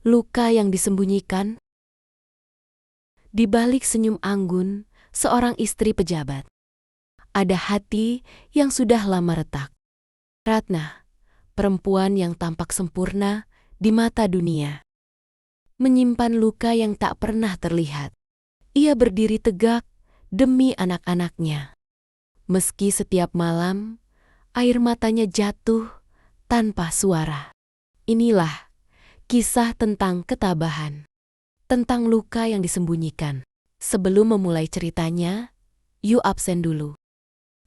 Luka yang disembunyikan. Di balik senyum anggun seorang istri pejabat, ada hati yang sudah lama retak. Ratna, perempuan yang tampak sempurna di mata dunia, menyimpan luka yang tak pernah terlihat. Ia berdiri tegak demi anak-anaknya. Meski setiap malam air matanya jatuh tanpa suara. Inilah kisah tentang ketabahan, tentang luka yang disembunyikan. Sebelum memulai ceritanya, yuk absen dulu.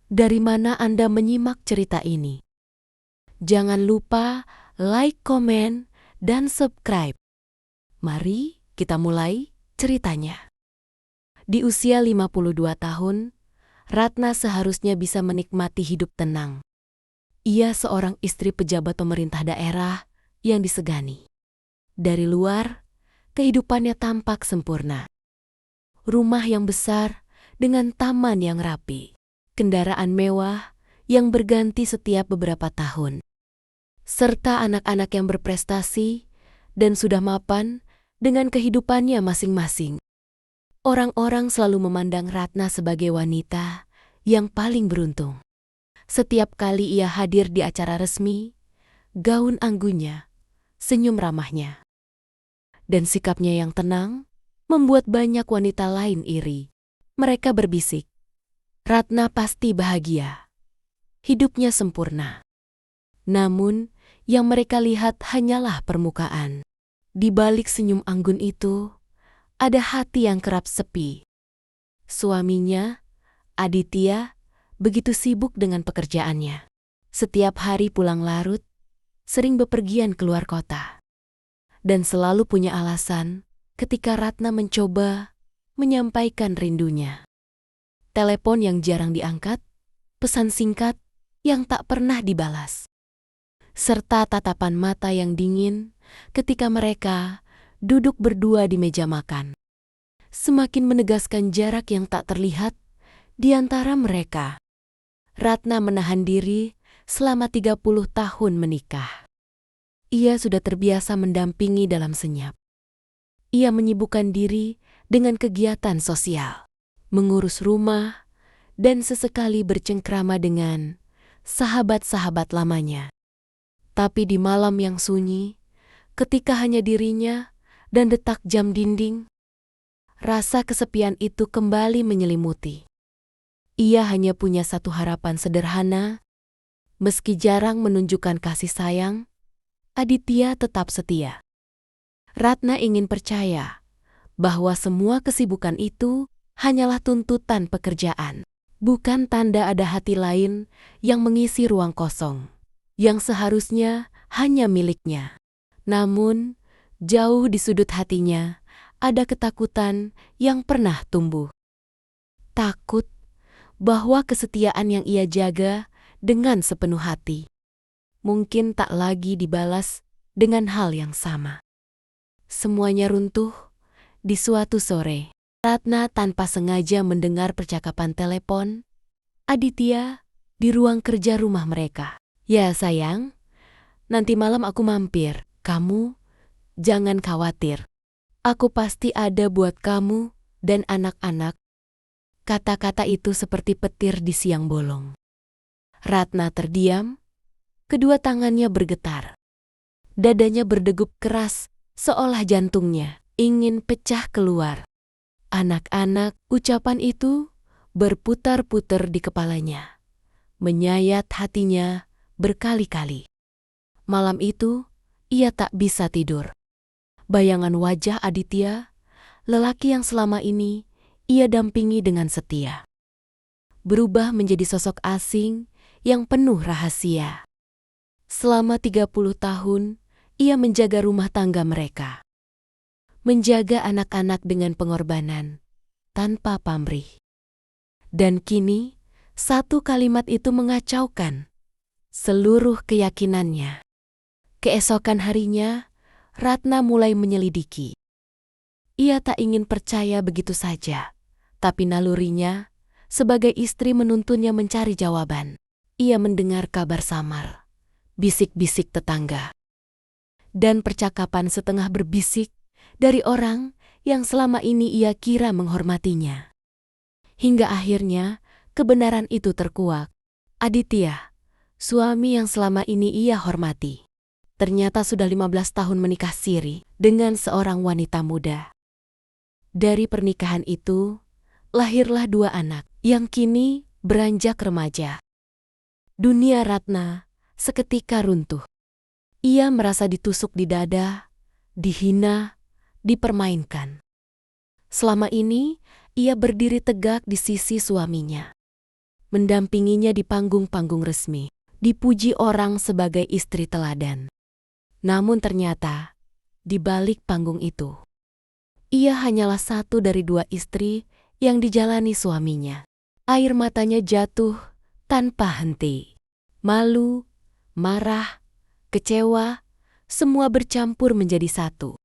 Dari mana Anda menyimak cerita ini? Jangan lupa like, komen, dan subscribe. Mari kita mulai ceritanya. Di usia 52 tahun, Ratna seharusnya bisa menikmati hidup tenang. Ia seorang istri pejabat pemerintah daerah yang disegani. Dari luar, kehidupannya tampak sempurna. Rumah yang besar dengan taman yang rapi, kendaraan mewah yang berganti setiap beberapa tahun, serta anak-anak yang berprestasi dan sudah mapan dengan kehidupannya masing-masing. Orang-orang selalu memandang Ratna sebagai wanita yang paling beruntung. Setiap kali ia hadir di acara resmi, gaun anggunnya, senyum ramahnya, dan sikapnya yang tenang membuat banyak wanita lain iri. Mereka berbisik, Ratna pasti bahagia. Hidupnya sempurna. Namun, yang mereka lihat hanyalah permukaan. Di balik senyum anggun itu, ada hati yang kerap sepi. Suaminya, Aditya, begitu sibuk dengan pekerjaannya. Setiap hari pulang larut, sering bepergian keluar kota. Dan selalu punya alasan ketika Ratna mencoba menyampaikan rindunya. Telepon yang jarang diangkat, pesan singkat yang tak pernah dibalas, serta tatapan mata yang dingin ketika mereka duduk berdua di meja makan. Semakin menegaskan jarak yang tak terlihat di antara mereka. Ratna menahan diri selama 30 tahun menikah. Ia sudah terbiasa mendampingi dalam senyap. Ia menyibukkan diri dengan kegiatan sosial, mengurus rumah, dan sesekali bercengkrama dengan sahabat-sahabat lamanya. Tapi di malam yang sunyi, ketika hanya dirinya dan detak jam dinding, rasa kesepian itu kembali menyelimuti. Ia hanya punya satu harapan sederhana, meski jarang menunjukkan kasih sayang, Aditya tetap setia. Ratna ingin percaya bahwa semua kesibukan itu hanyalah tuntutan pekerjaan, bukan tanda ada hati lain yang mengisi ruang kosong, yang seharusnya hanya miliknya. Namun, jauh di sudut hatinya ada ketakutan yang pernah tumbuh. Takut bahwa kesetiaan yang ia jaga dengan sepenuh hati mungkin tak lagi dibalas dengan hal yang sama. Semuanya runtuh di suatu sore. Ratna tanpa sengaja mendengar percakapan telepon Aditya di ruang kerja rumah mereka. "Ya sayang, nanti malam aku mampir. Kamu jangan khawatir. Aku pasti ada buat kamu dan anak-anak." Kata-kata itu seperti petir di siang bolong. Ratna terdiam, kedua tangannya bergetar. Dadanya berdegup keras, seolah jantungnya ingin pecah keluar. Anak-anak, ucapan itu berputar-putar di kepalanya, menyayat hatinya berkali-kali. Malam itu, ia tak bisa tidur. Bayangan wajah Aditya, lelaki yang selama ini ia dampingi dengan setia, berubah menjadi sosok asing yang penuh rahasia. Selama 30 tahun, ia menjaga rumah tangga mereka, menjaga anak-anak dengan pengorbanan, tanpa pamrih. Dan kini, satu kalimat itu mengacaukan seluruh keyakinannya. Keesokan harinya, Ratna mulai menyelidiki. Ia tak ingin percaya begitu saja, tapi nalurinya sebagai istri menuntunnya mencari jawaban. Ia mendengar kabar samar, bisik-bisik tetangga. dan percakapan setengah berbisik dari orang yang selama ini ia kira menghormatinya. Hingga akhirnya kebenaran itu terkuak. Aditya, suami yang selama ini ia hormati, ternyata sudah 15 tahun menikah siri dengan seorang wanita muda. Dari pernikahan itu, lahirlah 2 anak yang kini beranjak remaja. Dunia Ratna seketika runtuh. Ia merasa ditusuk di dada, dihina, dipermainkan. Selama ini, ia berdiri tegak di sisi suaminya, mendampinginya di panggung-panggung resmi, dipuji orang sebagai istri teladan. Namun ternyata, di balik panggung itu, ia hanyalah satu dari 2 istri yang dijalani suaminya. Air matanya jatuh tanpa henti. Malu, marah, kecewa, semua bercampur menjadi satu.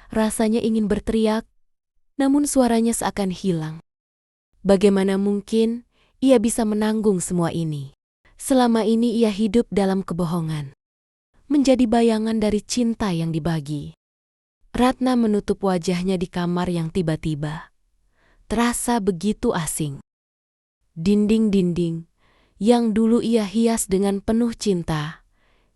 Rasanya ingin berteriak, namun suaranya seakan hilang. Bagaimana mungkin ia bisa menanggung semua ini? Selama ini ia hidup dalam kebohongan, menjadi bayangan dari cinta yang dibagi. Ratna menutup wajahnya di kamar yang tiba-tiba terasa begitu asing. Dinding-dinding yang dulu ia hias dengan penuh cinta,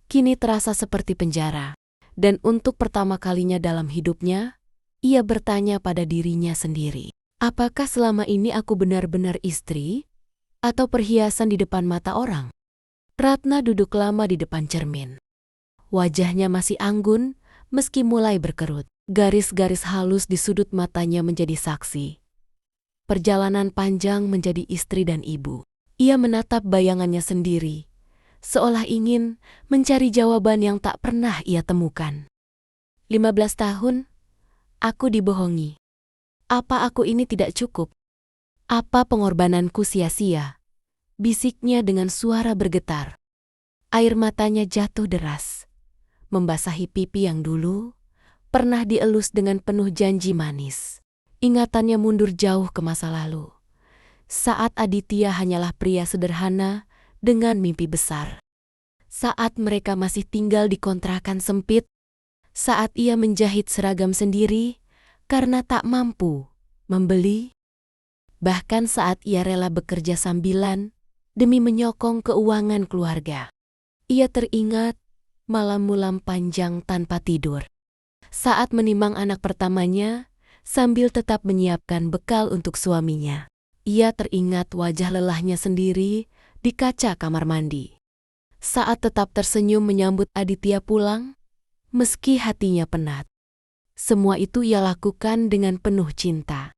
kini terasa seperti penjara. Dan untuk pertama kalinya dalam hidupnya, ia bertanya pada dirinya sendiri, apakah selama ini aku benar-benar istri atau perhiasan di depan mata orang? Ratna duduk lama di depan cermin. Wajahnya masih anggun meski mulai berkerut. Garis-garis halus di sudut matanya menjadi saksi. Perjalanan panjang menjadi istri dan ibu. Ia menatap bayangannya sendiri, seolah ingin mencari jawaban yang tak pernah ia temukan. 15 tahun, aku dibohongi. Apa aku ini tidak cukup? Apa pengorbananku sia-sia? Bisiknya dengan suara bergetar. Air matanya jatuh deras, membasahi pipi yang dulu pernah dielus dengan penuh janji manis. Ingatannya mundur jauh ke masa lalu, saat Aditya hanyalah pria sederhana dengan mimpi besar. Saat mereka masih tinggal di kontrakan sempit, saat ia menjahit seragam sendiri karena tak mampu membeli, bahkan saat ia rela bekerja sambilan demi menyokong keuangan keluarga. Ia teringat malam-malam panjang tanpa tidur, saat menimang anak pertamanya sambil tetap menyiapkan bekal untuk suaminya. Ia teringat wajah lelahnya sendiri di kaca kamar mandi, saat tetap tersenyum menyambut Aditya pulang, meski hatinya penat. Semua itu ia lakukan dengan penuh cinta,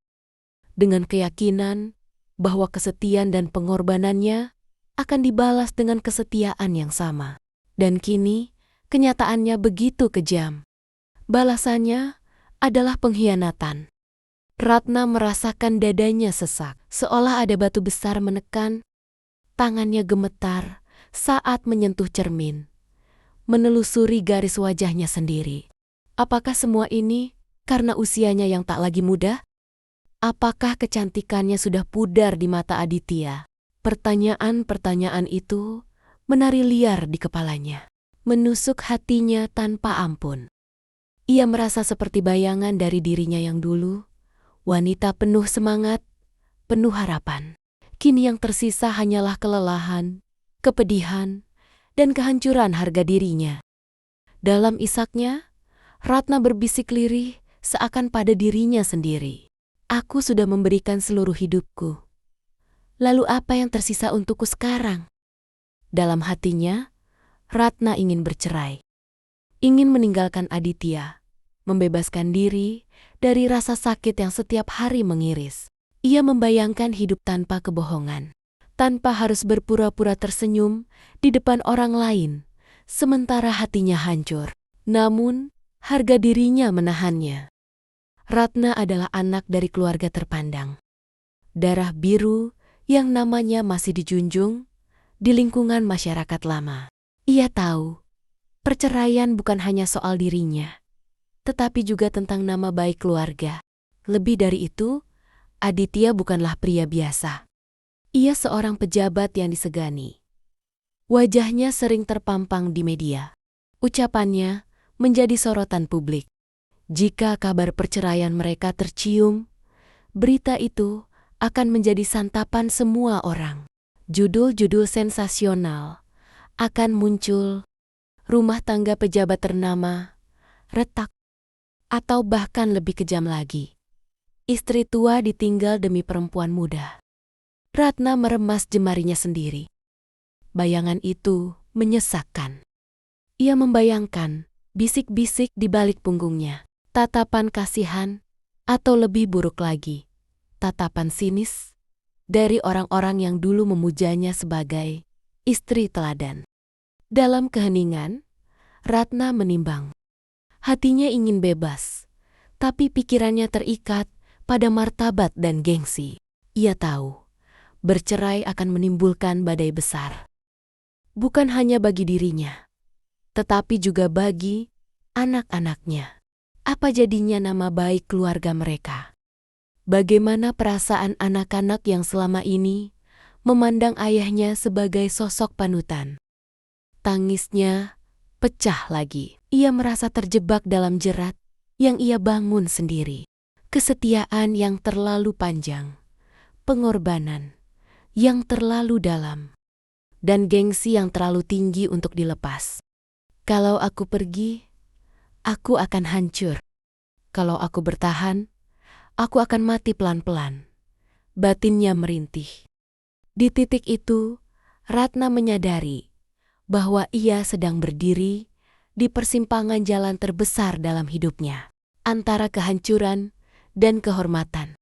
dengan keyakinan bahwa kesetiaan dan pengorbanannya akan dibalas dengan kesetiaan yang sama. Dan kini, kenyataannya begitu kejam. Balasannya adalah pengkhianatan. Ratna merasakan dadanya sesak, seolah ada batu besar menekan. Tangannya gemetar saat menyentuh cermin, menelusuri garis wajahnya sendiri. Apakah semua ini karena usianya yang tak lagi muda? Apakah kecantikannya sudah pudar di mata Aditya? Pertanyaan-pertanyaan itu menari liar di kepalanya, menusuk hatinya tanpa ampun. Ia merasa seperti bayangan dari dirinya yang dulu, wanita penuh semangat, penuh harapan. Kini yang tersisa hanyalah kelelahan, kepedihan, dan kehancuran harga dirinya. Dalam isaknya, Ratna berbisik lirih seakan pada dirinya sendiri. Aku sudah memberikan seluruh hidupku. Lalu apa yang tersisa untukku sekarang? Dalam hatinya, Ratna ingin bercerai. Ingin meninggalkan Aditya, membebaskan diri dari rasa sakit yang setiap hari mengiris. Ia membayangkan hidup tanpa kebohongan, tanpa harus berpura-pura tersenyum di depan orang lain, sementara hatinya hancur. Namun, harga dirinya menahannya. Ratna adalah anak dari keluarga terpandang. Darah biru yang namanya masih dijunjung di lingkungan masyarakat lama. Ia tahu, perceraian bukan hanya soal dirinya, tetapi juga tentang nama baik keluarga. Lebih dari itu, Aditya bukanlah pria biasa. Ia seorang pejabat yang disegani. Wajahnya sering terpampang di media. Ucapannya menjadi sorotan publik. Jika kabar perceraian mereka tercium, berita itu akan menjadi santapan semua orang. Judul-judul sensasional akan muncul, rumah tangga pejabat ternama retak, atau bahkan lebih kejam lagi, istri tua ditinggal demi perempuan muda. Ratna meremas jemarinya sendiri. Bayangan itu menyesakkan. Ia membayangkan bisik-bisik di balik punggungnya, tatapan kasihan, atau lebih buruk lagi, tatapan sinis dari orang-orang yang dulu memujanya sebagai istri teladan. Dalam keheningan, Ratna menimbang. Hatinya ingin bebas, tapi pikirannya terikat pada martabat dan gengsi. Ia tahu, bercerai akan menimbulkan badai besar. Bukan hanya bagi dirinya, tetapi juga bagi anak-anaknya. Apa jadinya nama baik keluarga mereka? Bagaimana perasaan anak-anak yang selama ini memandang ayahnya sebagai sosok panutan? Tangisnya pecah lagi. Ia merasa terjebak dalam jerat yang ia bangun sendiri. Kesetiaan yang terlalu panjang, pengorbanan yang terlalu dalam, dan gengsi yang terlalu tinggi untuk dilepas. Kalau aku pergi, aku akan hancur. Kalau aku bertahan, aku akan mati pelan-pelan. Batinnya merintih. Di titik itu, Ratna menyadari bahwa ia sedang berdiri di persimpangan jalan terbesar dalam hidupnya, antara kehancuran dan kehormatan,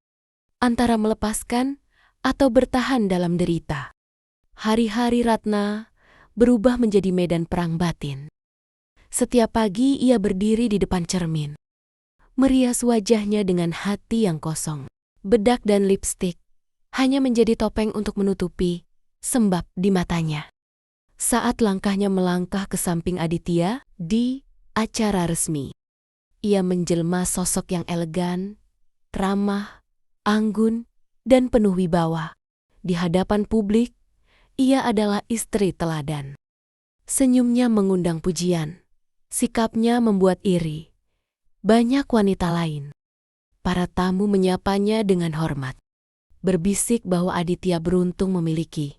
antara melepaskan atau bertahan dalam derita. Hari-hari Ratna berubah menjadi medan perang batin. Setiap pagi ia berdiri di depan cermin, merias wajahnya dengan hati yang kosong. Bedak dan lipstik hanya menjadi topeng untuk menutupi sembab di matanya. Saat langkahnya melangkah ke samping Aditya di acara resmi, ia menjelma sosok yang elegan, ramah, anggun, dan penuh wibawa. Di hadapan publik, ia adalah istri teladan. Senyumnya mengundang pujian, sikapnya membuat iri banyak wanita lain. Para tamu menyapanya dengan hormat, berbisik bahwa Aditya beruntung memiliki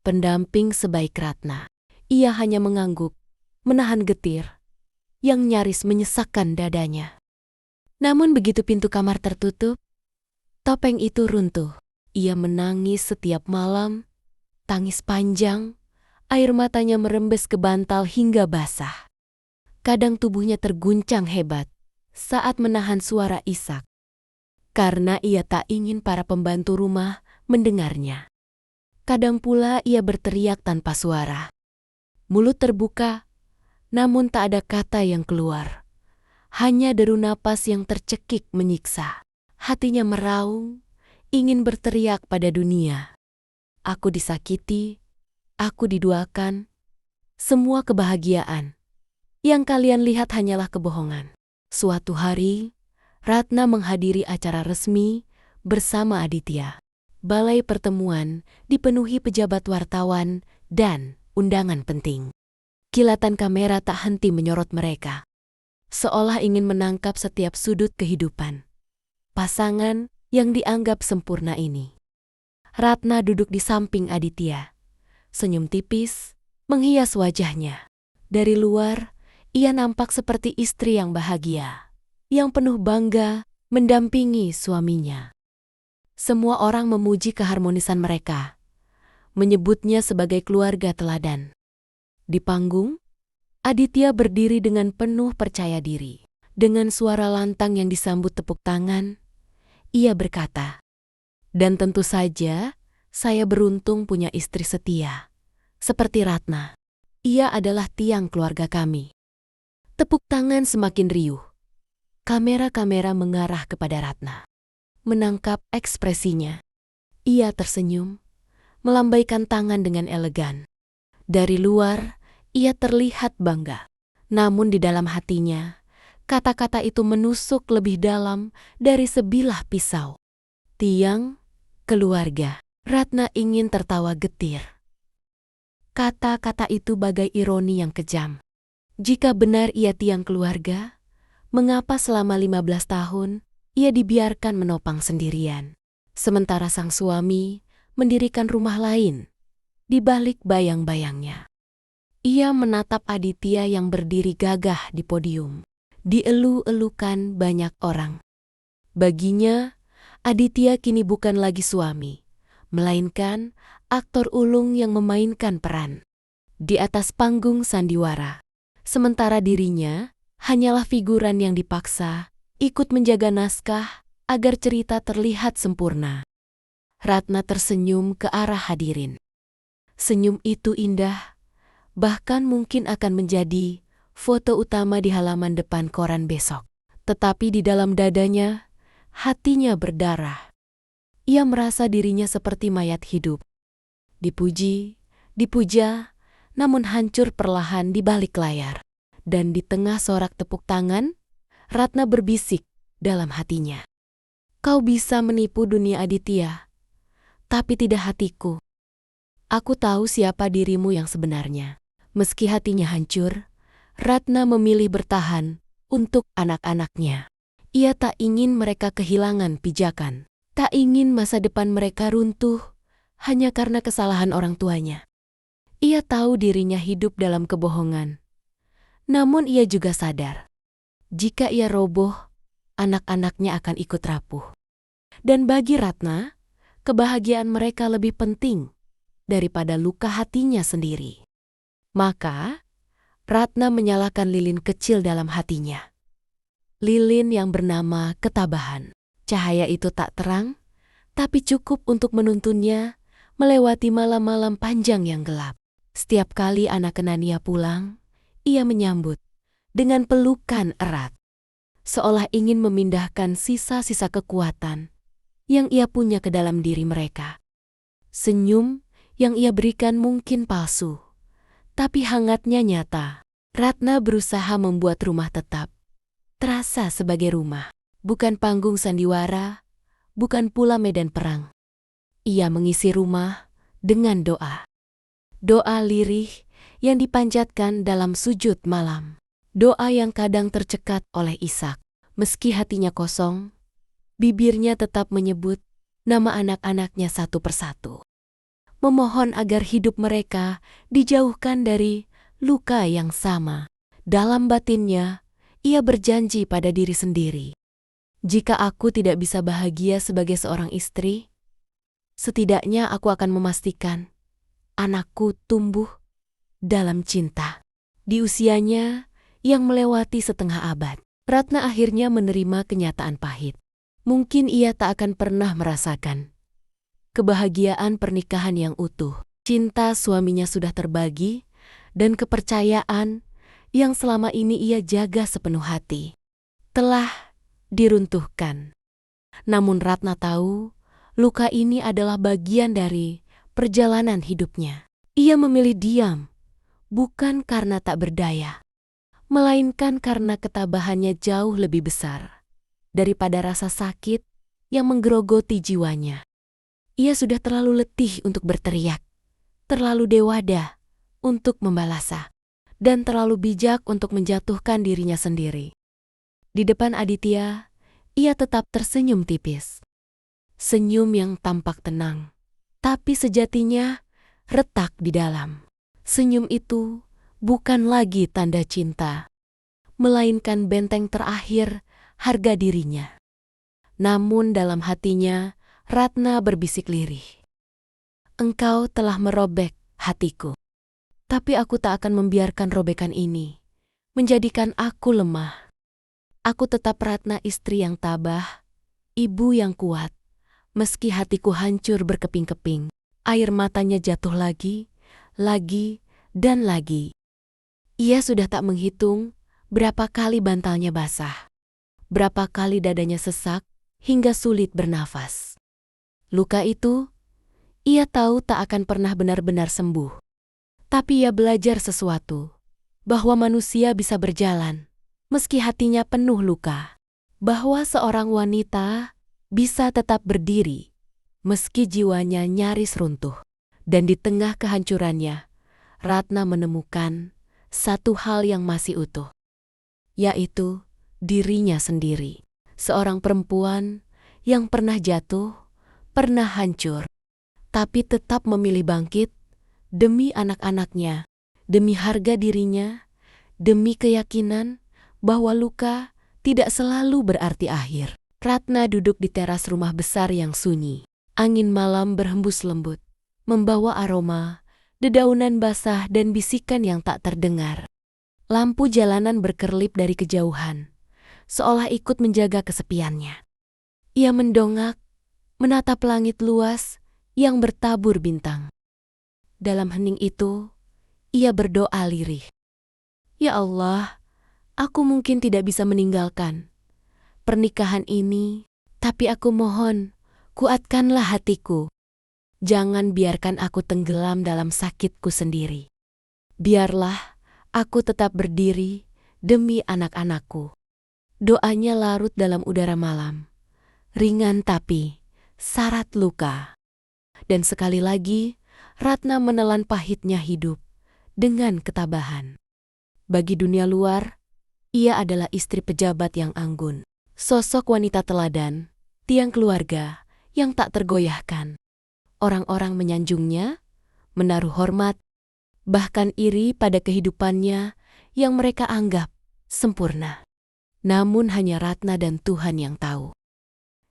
pendamping sebaik Ratna. Ia hanya mengangguk, menahan getir yang nyaris menyesakkan dadanya. Namun begitu pintu kamar tertutup, topeng itu runtuh. Ia menangis setiap malam, tangis panjang, air matanya merembes ke bantal hingga basah. Kadang tubuhnya terguncang hebat saat menahan suara isak, karena ia tak ingin para pembantu rumah mendengarnya. Kadang pula ia berteriak tanpa suara. Mulut terbuka, namun tak ada kata yang keluar. Hanya deru napas yang tercekik menyiksa. Hatinya meraung, ingin berteriak pada dunia. Aku disakiti, aku diduakan, semua kebahagiaan yang kalian lihat hanyalah kebohongan. Suatu hari, Ratna menghadiri acara resmi bersama Aditya. Balai pertemuan dipenuhi pejabat wartawan dan undangan penting. Kilatan kamera tak henti menyorot mereka, seolah ingin menangkap setiap sudut kehidupan pasangan yang dianggap sempurna ini. Ratna duduk di samping Aditya. Senyum tipis menghias wajahnya. Dari luar, ia nampak seperti istri yang bahagia, yang penuh bangga mendampingi suaminya. Semua orang memuji keharmonisan mereka, menyebutnya sebagai keluarga teladan. Di panggung, Aditya berdiri dengan penuh percaya diri. Dengan suara lantang yang disambut tepuk tangan, ia berkata, "Dan tentu saja, saya beruntung punya istri setia, seperti Ratna. Ia adalah tiang keluarga kami." Tepuk tangan semakin riuh. Kamera-kamera mengarah kepada Ratna. Menangkap ekspresinya, ia tersenyum, melambaikan tangan dengan elegan. Dari luar, ia terlihat bangga. Namun di dalam hatinya, kata-kata itu menusuk lebih dalam dari sebilah pisau. Tiang, keluarga. Ratna ingin tertawa getir. Kata-kata itu bagai ironi yang kejam. Jika benar ia tiang keluarga, mengapa selama 15 tahun ia dibiarkan menopang sendirian? Sementara sang suami mendirikan rumah lain di balik bayang-bayangnya. Ia menatap Aditya yang berdiri gagah di podium. Dielu-elukan banyak orang. Baginya, Aditya kini bukan lagi suami, melainkan aktor ulung yang memainkan peran di atas panggung sandiwara. Sementara dirinya hanyalah figuran yang dipaksa ikut menjaga naskah agar cerita terlihat sempurna. Ratna tersenyum ke arah hadirin. Senyum itu indah, bahkan mungkin akan menjadi foto utama di halaman depan koran besok. Tetapi di dalam dadanya, hatinya berdarah. Ia merasa dirinya seperti mayat hidup. Dipuji, dipuja, namun hancur perlahan di balik layar. Dan di tengah sorak tepuk tangan, Ratna berbisik dalam hatinya. Kau bisa menipu dunia Aditya, tapi tidak hatiku. Aku tahu siapa dirimu yang sebenarnya. Meski hatinya hancur, Ratna memilih bertahan untuk anak-anaknya. Ia tak ingin mereka kehilangan pijakan. Tak ingin masa depan mereka runtuh hanya karena kesalahan orang tuanya. Ia tahu dirinya hidup dalam kebohongan. Namun ia juga sadar, jika ia roboh, anak-anaknya akan ikut rapuh. Dan bagi Ratna, kebahagiaan mereka lebih penting daripada luka hatinya sendiri. Maka, Ratna menyalakan lilin kecil dalam hatinya. Lilin yang bernama ketabahan. Cahaya itu tak terang, tapi cukup untuk menuntunnya melewati malam-malam panjang yang gelap. Setiap kali anak Kenania pulang, ia menyambut dengan pelukan erat, seolah ingin memindahkan sisa-sisa kekuatan yang ia punya ke dalam diri mereka. Senyum yang ia berikan mungkin palsu, tapi hangatnya nyata. Ratna berusaha membuat rumah tetap terasa sebagai rumah, bukan panggung sandiwara, bukan pula medan perang. Ia mengisi rumah dengan doa. Doa lirih yang dipanjatkan dalam sujud malam. Doa yang kadang tercekat oleh Ishak. Meski hatinya kosong, bibirnya tetap menyebut nama anak-anaknya satu persatu. Memohon agar hidup mereka dijauhkan dari luka yang sama. Dalam batinnya, ia berjanji pada diri sendiri. Jika aku tidak bisa bahagia sebagai seorang istri, setidaknya aku akan memastikan anakku tumbuh dalam cinta. Di usianya yang melewati setengah abad, Ratna akhirnya menerima kenyataan pahit. Mungkin ia tak akan pernah merasakan kebahagiaan pernikahan yang utuh. Cinta suaminya sudah terbagi, dan kepercayaan yang selama ini ia jaga sepenuh hati telah diruntuhkan. Namun Ratna tahu, luka ini adalah bagian dari perjalanan hidupnya. Ia memilih diam, bukan karena tak berdaya, melainkan karena ketabahannya jauh lebih besar daripada rasa sakit yang menggerogoti jiwanya. Ia sudah terlalu letih untuk berteriak, terlalu dewada untuk membalasa, dan terlalu bijak untuk menjatuhkan dirinya sendiri. Di depan Aditya, ia tetap tersenyum tipis. Senyum yang tampak tenang, tapi sejatinya retak di dalam. Senyum itu bukan lagi tanda cinta, melainkan benteng terakhir harga dirinya. Namun dalam hatinya, Ratna berbisik lirih. Engkau telah merobek hatiku, tapi aku tak akan membiarkan robekan ini menjadikan aku lemah. Aku tetap Ratna, istri yang tabah, ibu yang kuat, meski hatiku hancur berkeping-keping. Air matanya jatuh lagi, dan lagi. Ia sudah tak menghitung berapa kali bantalnya basah, berapa kali dadanya sesak hingga sulit bernafas. Luka itu, ia tahu tak akan pernah benar-benar sembuh. Tapi ia belajar sesuatu, bahwa manusia bisa berjalan, meski hatinya penuh luka. Bahwa seorang wanita bisa tetap berdiri, meski jiwanya nyaris runtuh. Dan di tengah kehancurannya, Ratna menemukan satu hal yang masih utuh, yaitu dirinya sendiri. Seorang perempuan yang pernah jatuh, pernah hancur, tapi tetap memilih bangkit demi anak-anaknya, demi harga dirinya, demi keyakinan bahwa luka tidak selalu berarti akhir. Ratna duduk di teras rumah besar yang sunyi. Angin malam berhembus lembut, membawa aroma, dedaunan basah dan bisikan yang tak terdengar. Lampu jalanan berkerlip dari kejauhan, seolah ikut menjaga kesepiannya. Ia mendongak, menatap langit luas yang bertabur bintang. Dalam hening itu, ia berdoa lirih. Ya Allah, aku mungkin tidak bisa meninggalkan pernikahan ini, tapi aku mohon, kuatkanlah hatiku. Jangan biarkan aku tenggelam dalam sakitku sendiri. Biarlah aku tetap berdiri demi anak-anakku. Doanya larut dalam udara malam, ringan tapi syarat luka. Dan sekali lagi, Ratna menelan pahitnya hidup dengan ketabahan. Bagi dunia luar, ia adalah istri pejabat yang anggun. Sosok wanita teladan, tiang keluarga yang tak tergoyahkan. Orang-orang menyanjungnya, menaruh hormat, bahkan iri pada kehidupannya yang mereka anggap sempurna. Namun hanya Ratna dan Tuhan yang tahu.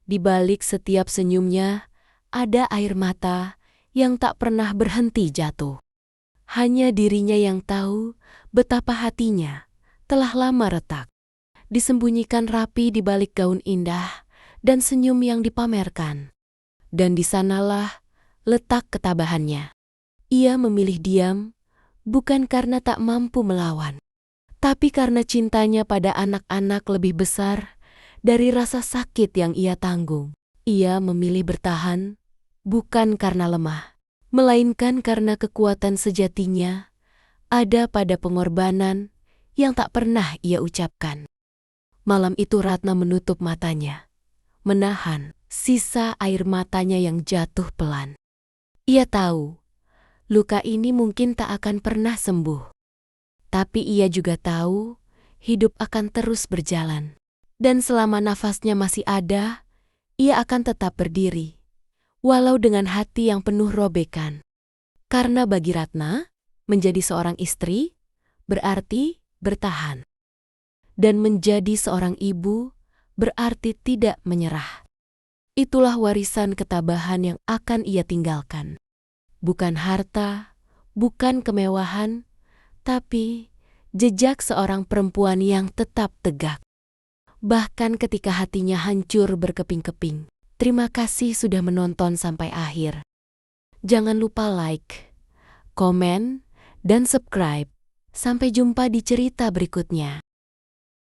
Di balik setiap senyumnya, ada air mata yang tak pernah berhenti jatuh. Hanya dirinya yang tahu betapa hatinya telah lama retak, disembunyikan rapi di balik gaun indah dan senyum yang dipamerkan. Dan di sanalah letak ketabahannya. Ia memilih diam, bukan karena tak mampu melawan, tapi karena cintanya pada anak-anak lebih besar dari rasa sakit yang ia tanggung. Ia memilih bertahan, bukan karena lemah, melainkan karena kekuatan sejatinya ada pada pengorbanan yang tak pernah ia ucapkan. Malam itu Ratna menutup matanya, menahan sisa air matanya yang jatuh pelan. Ia tahu, luka ini mungkin tak akan pernah sembuh. Tapi ia juga tahu, hidup akan terus berjalan. Dan selama nafasnya masih ada, ia akan tetap berdiri, walau dengan hati yang penuh robekan. Karena bagi Ratna, menjadi seorang istri berarti bertahan. Dan menjadi seorang ibu berarti tidak menyerah. Itulah warisan ketabahan yang akan ia tinggalkan. Bukan harta, bukan kemewahan, tapi jejak seorang perempuan yang tetap tegak. Bahkan ketika hatinya hancur berkeping-keping. Terima kasih sudah menonton sampai akhir. Jangan lupa like, komen, dan subscribe. Sampai jumpa di cerita berikutnya.